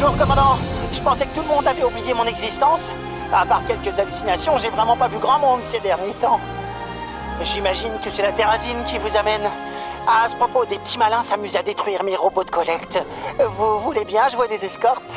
Bonjour, commandant. Je pensais que tout le monde avait oublié mon existence. À part quelques hallucinations, j'ai vraiment pas vu grand monde ces derniers temps. J'imagine que c'est la Terrazine qui vous amène. À ce propos, des petits malins s'amusent à détruire mes robots de collecte. Vous voulez bien jouer des escortes?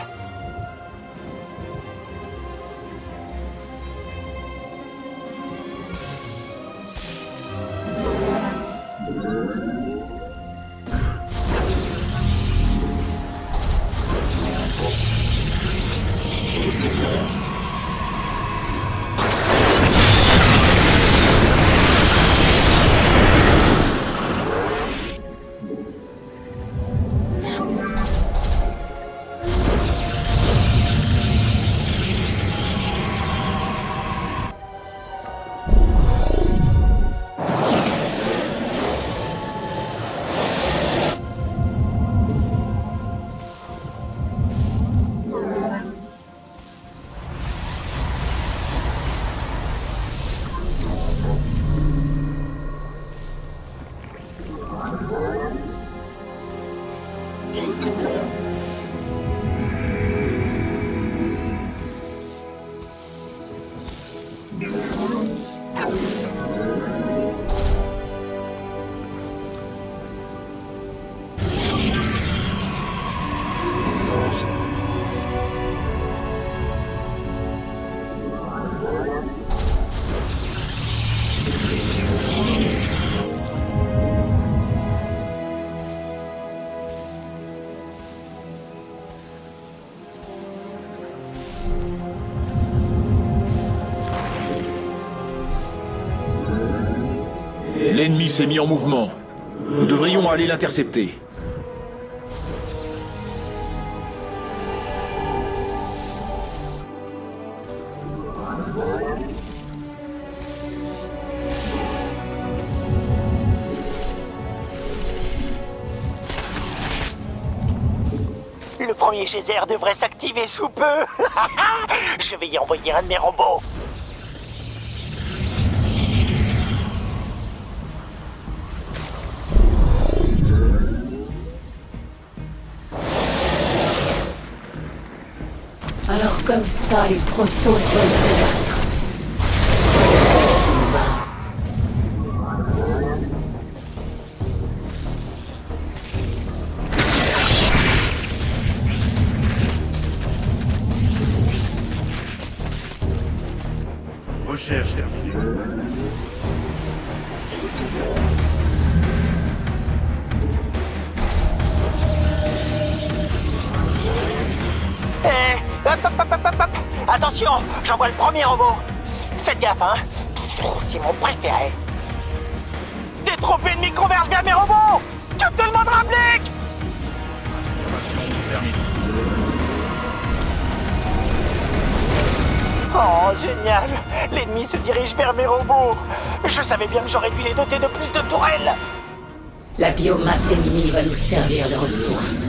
L'ennemi s'est mis en mouvement. Nous devrions aller l'intercepter. Le premier geyser devrait s'activer sous peu. Je vais y envoyer un de mes robots. Alors comme ça, les Protoss veulent se battre. Recherche terminée. Attention, j'envoie le premier robot. Faites gaffe, hein. C'est mon préféré. Des troupes ennemies convergent vers mes robots. Que tout le monde rapplique. Formation terminée. Oh, génial. L'ennemi se dirige vers mes robots. Je savais bien que j'aurais dû les doter de plus de tourelles. La biomasse ennemie va nous servir de ressource.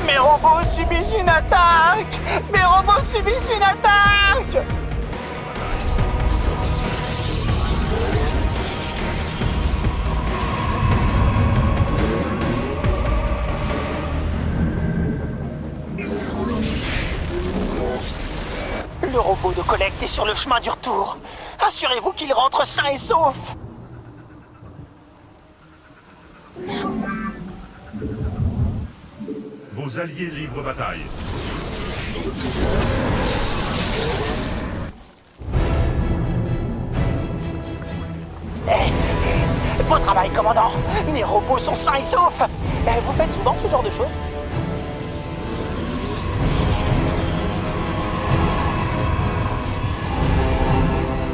Mes robots subissent une attaque. Mes robots subissent une attaque. Le robot de collecte est sur le chemin du retour. Assurez-vous qu'il rentre sain et sauf. Vos alliés livrent bataille. Beau travail, commandant. Mes robots sont sains et saufs. Vous faites souvent ce genre de choses?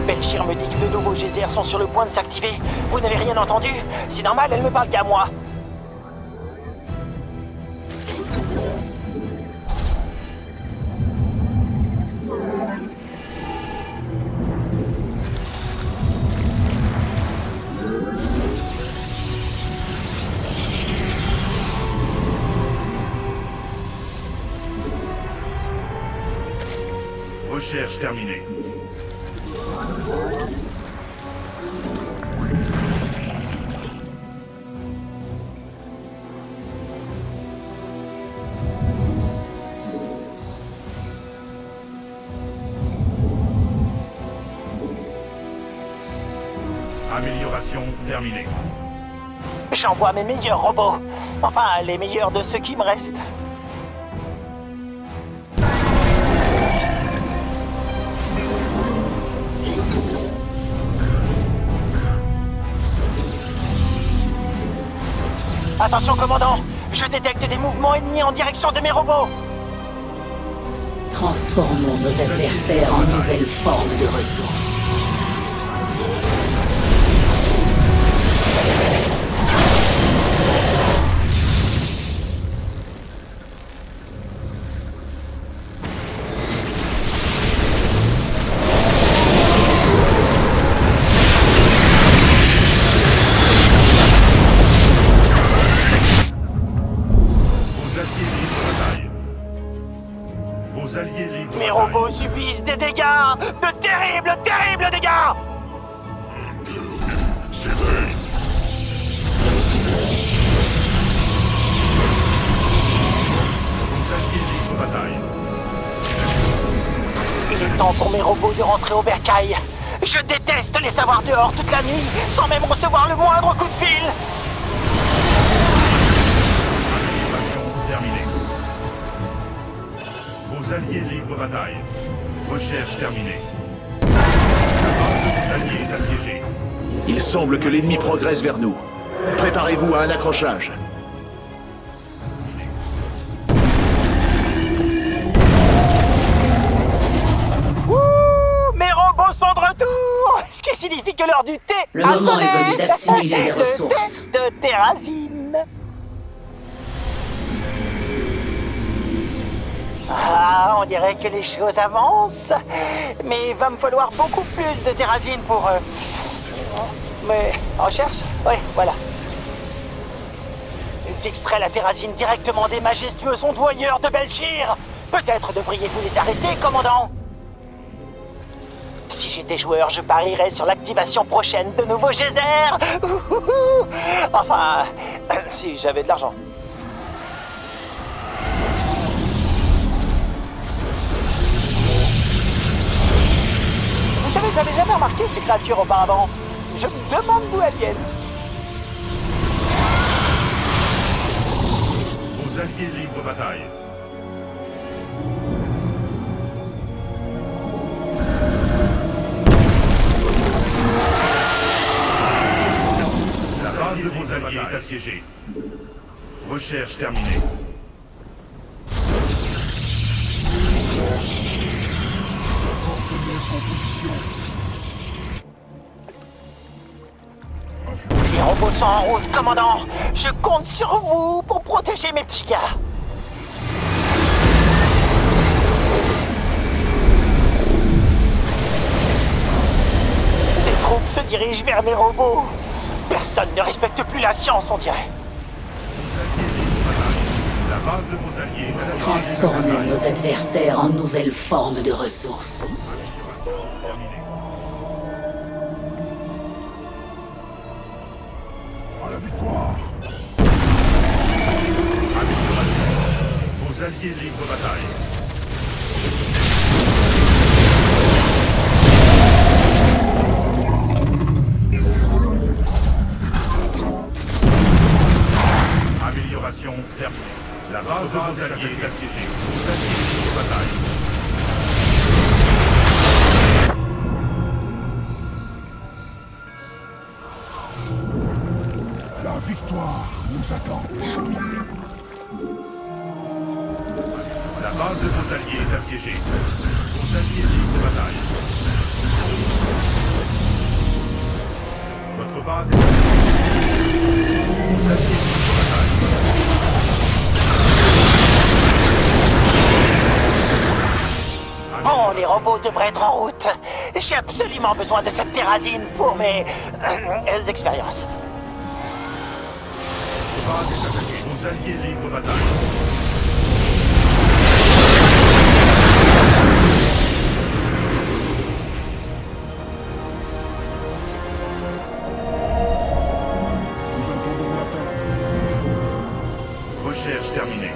Belchir me dit que de nouveaux geysers sont sur le point de s'activer. Vous n'avez rien entendu? C'est normal, elle me parle qu'à moi. Recherche terminée. Amélioration terminée. J'envoie mes meilleurs robots. Enfin, les meilleurs de ceux qui me restent. Attention, commandant! Je détecte des mouvements ennemis en direction de mes robots! Transformons nos adversaires en nouvelles formes de ressources. Mes robots subissent des dégâts! De terribles, terribles dégâts! Il est temps pour mes robots de rentrer au bercail. Je déteste les savoir dehors toute la nuit, sans même recevoir le moindre coup de fil. Animation terminée. Vos alliés livrent bataille. Recherche terminée. La base de vos alliés est assiégée. Il semble que l'ennemi progresse vers nous. Préparez-vous à un accrochage. Ouh, mes robots sont de retour! Ce qui signifie que l'heure du thé Le a moment sonné. est venu d'assimiler des ressources. De terrazine. Ah, on dirait que les choses avancent. Mais il va me falloir beaucoup plus de terrazine pour... mes recherches? Oui, voilà. J'extrais la terrazine directement des majestueux ondoyeurs de Belchir. Peut-être devriez-vous les arrêter, commandant? Si j'étais joueur, je parierais sur l'activation prochaine de nouveaux geysers. Enfin, si j'avais de l'argent. Vous savez, j'avais jamais remarqué ces créatures auparavant. Je me demande d'où elles viennent. Vos alliés livrent bataille. La base de vos alliés est assiégée. Recherche terminée. Les robots sont en route, commandant. Je compte sur vous pour protéger mes petits gars. Les troupes se dirigent vers mes robots. Personne ne respecte plus la science, on dirait. La base de vos alliés est assiégée. Transformons nos adversaires en nouvelles formes de ressources. Terminée. À la victoire. Amélioration. Vos alliés livrent bataille. Amélioration terminée. La base de vos alliés est assiégée. Vos alliés livrent bataille. La victoire nous attend. La base de vos alliés est assiégée. Vos alliés livrent bataille. Votre base est assiégée. Vos alliés livrent bataille. Bon, les robots devraient être en route. J'ai absolument besoin de cette terrazine pour mes expériences. Votre base est attaquée. Vos alliés livrent bataille. Nous attendons l'appel. Recherche terminée.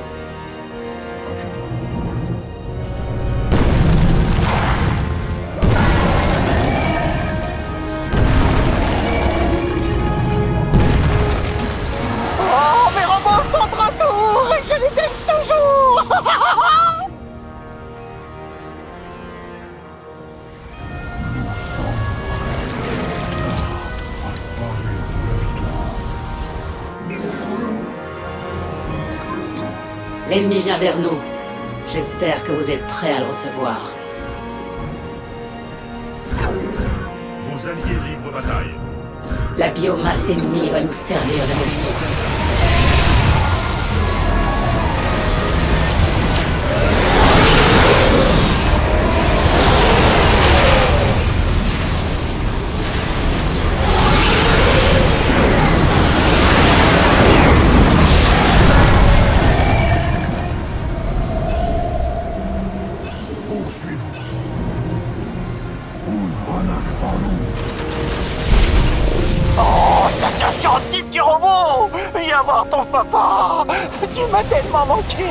L'ennemi vient vers nous. J'espère que vous êtes prêts à le recevoir. Vos alliés livrent bataille. La biomasse ennemie va nous servir de ressource. Petit robot! Viens voir ton papa! Tu m'as tellement manqué!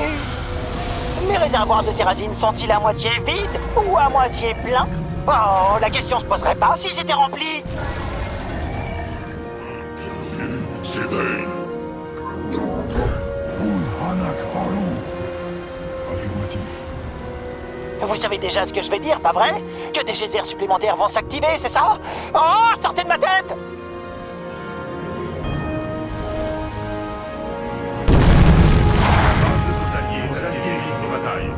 Mes réservoirs de terrazine sont-ils à moitié vides ou à moitié pleins? Oh, la question se poserait pas si c'était rempli! C'est vrai. Hanak, parlons. Affirmatif. Vous savez déjà ce que je vais dire, pas vrai? Que des geysers supplémentaires vont s'activer, c'est ça? Oh, sortez de ma tête! Vos alliés livrent bataille.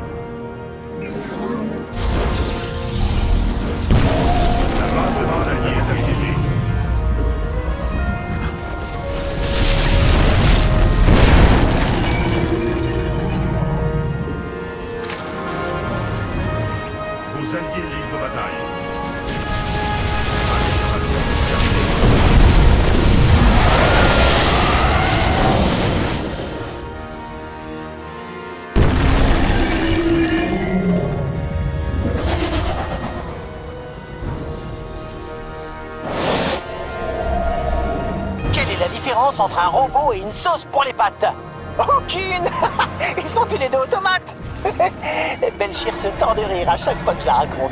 La base de vos alliés est assiégée. Vos alliés livrent bataille. Quelle est la différence entre un robot et une sauce pour les pâtes? Aucune! Ils sont tous les deux automates! Belchir se tord de rire à chaque fois que je la raconte.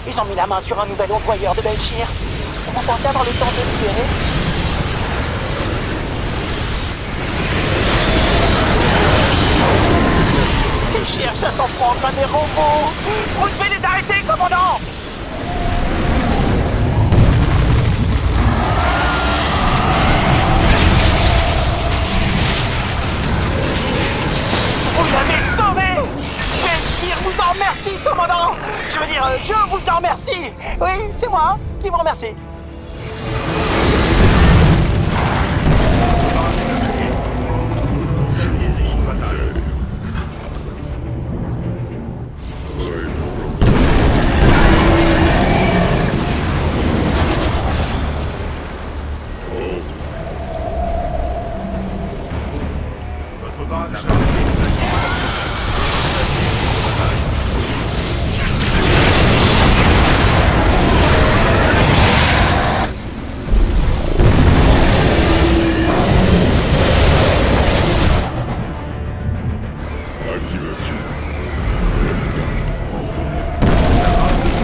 Ils ont mis la main sur un nouvel employeur de Belchir. Vous pensez avoir le temps de le libérer? Ils cherchent à s'en prendre à des robots! Vous devez les arrêter, commandant! Vous l'avez sauvé! Belchir vous en remercie, commandant! Je veux dire, je vous en remercie! Oui, c'est moi qui vous remercie. Vos alliés livrent bataille. Votre base a marqué vos Activation.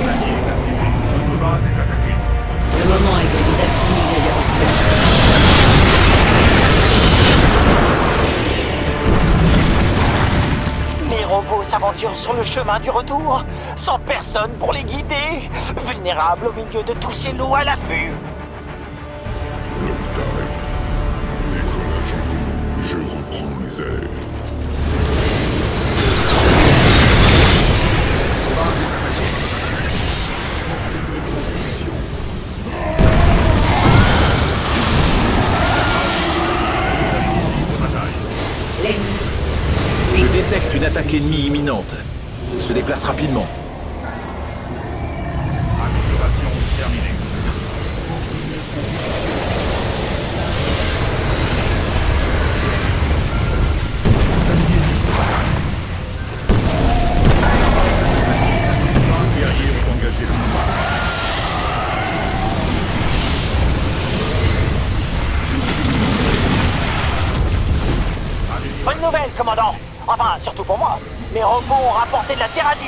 alliés est assiégée. Votre base est attaquée. Le moment est venu d'activer les ressources. Les robots s'aventurent sur le chemin du retour, sans personne pour les guider, vulnérables au milieu de tous ces lots à l'affût. Noctaille. Décollage en cours. Je reprends les airs. L'ennemi. Je détecte une attaque ennemie imminente. Il se déplace rapidement. Activation terminée. Guerriers ont engagé le combat. Bonne nouvelle, commandant. Enfin, surtout pour moi. Mes robots ont rapporté de la terrazine.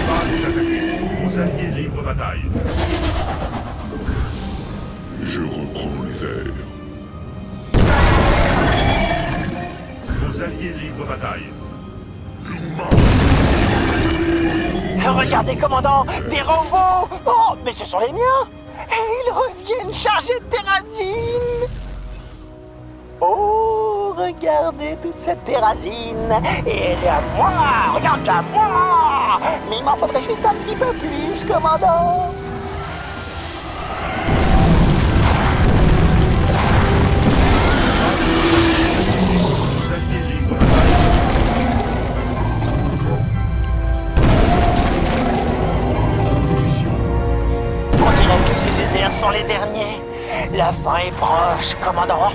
Base est attaquée. Vos alliés livrent bataille. Je Je reprends les airs. Vos alliés livrent bataille. Regardez, commandant, des robots. Oh, mais ce sont les miens. Et ils reviennent chargés de terrazine. Oh, regardez toute cette terrazine. Et elle est à moi. Regarde, à moi. Mais il m'en faudrait juste un petit peu plus, commandant. Vos alliés livrent bataille. On dirait que ces geysers sont les derniers. La fin est proche, commandant.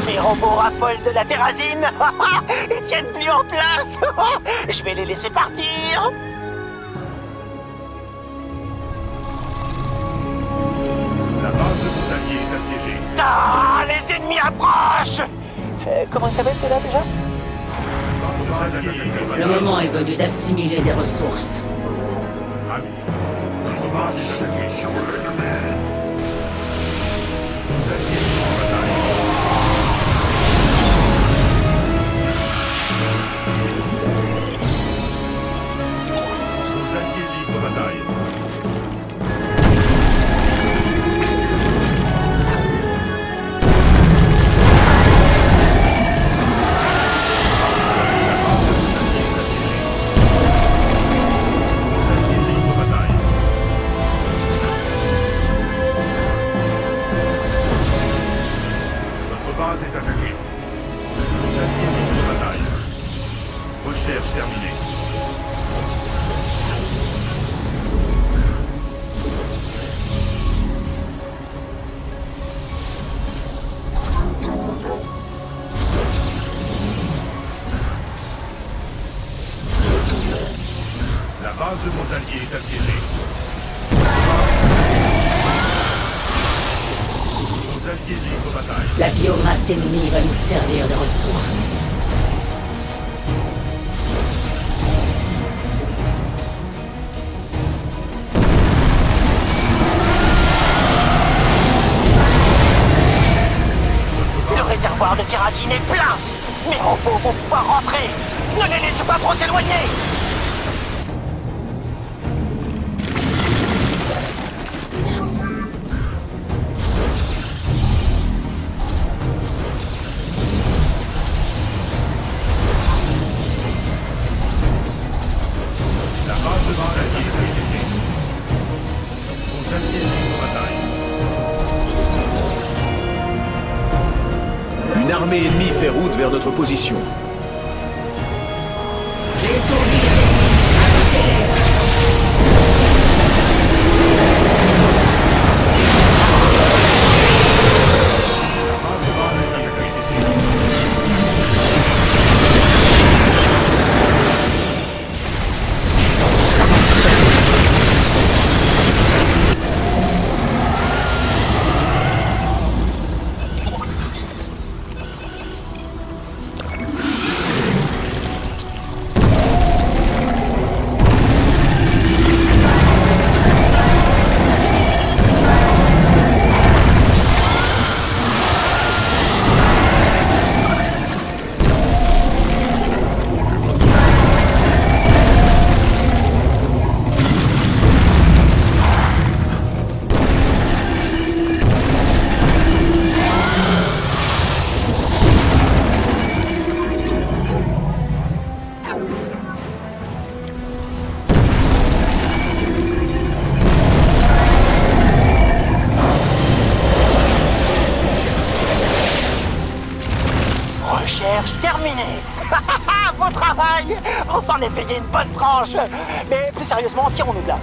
Les robots raffolent de la terrazine. Ils tiennent plus en place. Je vais les laisser partir. La base de vos alliés est assiégée. Ah, les ennemis approchent. Comment ça s'appelle cela déjà? Vos alliés livrent Le bataille. moment est venu d'assimiler des ressources. Amis, notre base est attaquée. Sur l'ennemi. Vos alliés livrent bataille. Vos alliés livrent bataille. Votre base est attaquée. Vos alliés livrent bataille. Recherche terminée. La base de vos alliés est assiégée. Vos alliés livrent bataille. La biomasse ennemie va nous servir de ressources. Le réservoir de terrazine est plein. Mes robots vont pouvoir rentrer. Ne les laissez pas trop s'éloigner. La base de vos alliés est assiégée. Vos alliés livrent bataille. Une armée ennemie fait route vers notre position. J'ai étourdi les ennemis. Attaquez-les. La base de vos alliés est assiégée. On s'en est payé une bonne tranche. Mais plus sérieusement, tirons-nous de là.